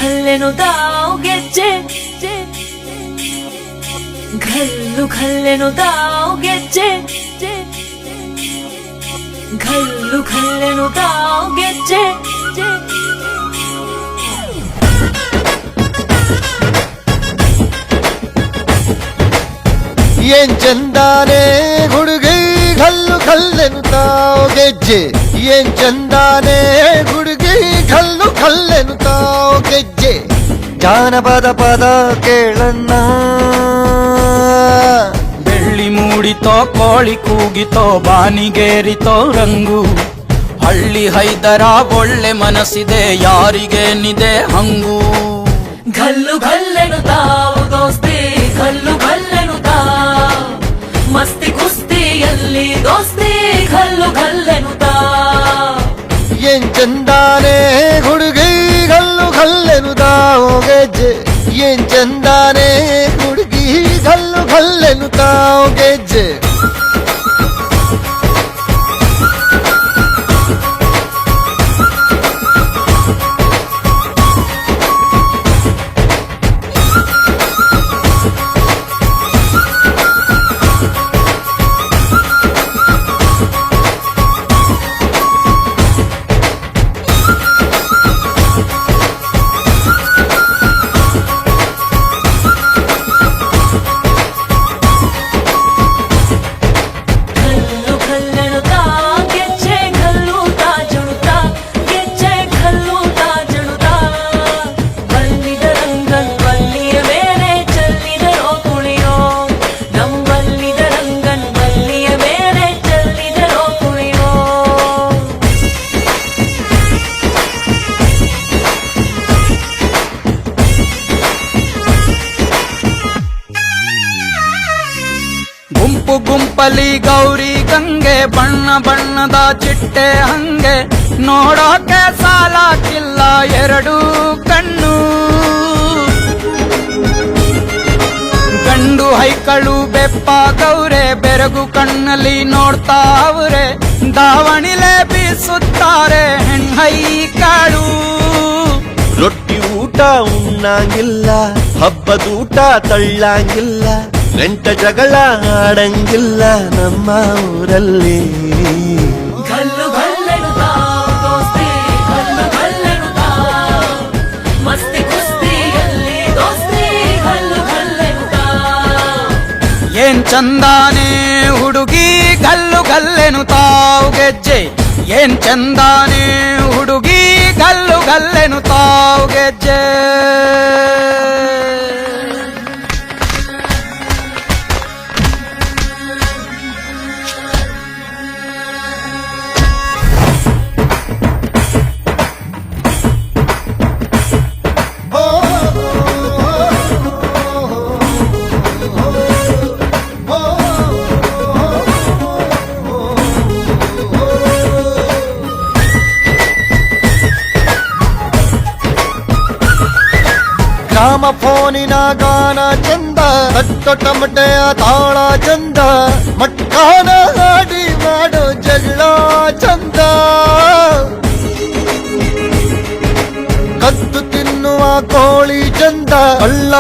ಖಲ್ಲೆನು ತಾವು ಗೆಜ್ಜೆ ಘಲ್ಲು ಖಲ್ಲೆನು ತಾವು ಗೆಜ್ಜೆ ಘಲ್ಲು ಖಲ್ಲೆನು ತಾವು ಗೆಜ್ಜೆ ಏನ್ ಚಂದಾನೆ ಹುಡುಗಿ ಘಲ್ಲು ಖಲ್ಲೆನು ತಾವು ಗೆಜ್ಜೆ ಏನ್ ಚಂದಾನೆ ಹುಡುಗಿ ಘಲ್ಲು ಖಲ್ಲೆನು ತಾವು ಗೆಜ್ಜೆ ಜಾನಪದ ಪದ ಕೇಳನ್ನ ಬೆಳ್ಳಿ ಮೂಡಿತೋ ಕೋಳಿ ಕೂಗಿತೋ ಬಾನಿಗೇರಿತೋ ರಂಗು ಹಳ್ಳಿ ಹೈದರ ಒಳ್ಳೆ ಮನಸ್ಸಿದೆ ಯಾರಿಗೇನಿದೆ ಹಂಗು ಘಲ್ಲು ಘಲ್ಲೆನು ತಾವು ದೋಸ್ತಿ ಘಲ್ಲು ಘಲ್ಲೆನು ತಾವು ಮಸ್ತಿ ಕುಸ್ತಿಯಲ್ಲಿ ದೋಸ್ತಿ ಘಲ್ಲು ಘಲ್ಲೆನು ತಾವು ಏನ್ ಚಂದಾನೆ ಹುಡುಗಿ ಘಲ್ಲು ಘಲ್ಲೆನು ತಾವು ಗೆಜ್ಜೆ ಏನ್ ಚಂದಾನೆ ಹುಡುಗಿ ಘಲ್ಲು ಘಲ್ಲೆನು ತಾವು ಗೆಜ್ಜೆ ಗುಂಪು ಗುಂಪಲಿ ಗೌರಿ ಗಂಗೆ ಬಣ್ಣ ಬಣ್ಣದ ಚಿಟ್ಟೆ ಹಂಗೆ ನೋಡೋಕೆ ಸಾಲಾಕಿಲ್ಲ ಎರಡು ಕಣ್ಣು ಗಂಡು ಹೈಕಳು ಬೆಪ್ಪ ಗೌರೆ ಬೆರಗು ಕಣ್ಣಲ್ಲಿ ನೋಡ್ತಾವ್ರೆ ದಾವಣಿಲೆ ಬೀಸುತ್ತಾರೆ ಹೆಣ್ಣೈಕಾಳು ರೊಟ್ಟಿ ಊಟ ಉಣ್ಣಂಗಿಲ್ಲ ಹಬ್ಬದೂಟ ತಳ್ಳಂಗಿಲ್ಲ ಗಂಟ ಜಗಳ ಆಡಂಗಿಲ್ಲ ನಮ್ಮ ಊರಲ್ಲಿ ಘಲ್ಲು ಘಲ್ಲೆನು ತಾವು ದೋಸ್ತಿ ಘಲ್ಲು ಘಲ್ಲೆನು ತಾವು ಮಸ್ತಿ ಕುಸ್ತಿಯಲ್ಲಿ ದೋಸ್ತಿ ಘಲ್ಲು ಘಲ್ಲೆನು ತಾವು ಏನ್ ಚಂದಾನೆ ಹುಡುಗಿ ಘಲ್ಲು ಘಲ್ಲೆನು ತಾವು ಗೆಜ್ಜೆ ಏನ್ ಚಂದಾನೆ ಹುಡುಗಿ ಘಲ್ಲು ಘಲ್ಲೆನು ತಾವು ಗೆಜ್ಜೆ ಗ್ರಾಮ ಫೋನಿನ ಗಾನ ಚಂದ ತಟ್ಟೊ ಟಮಟೆಯ ತಾಳ ಚಂದ ಮಟ್ಟಾನ ಹಾಡಿ ಮಾಡೋ ಜಗಳ ಚಂದ ಕದ್ದು ತಿನ್ನುವ ಕೋಳಿ ಚಂದ ಕಳ್ಳ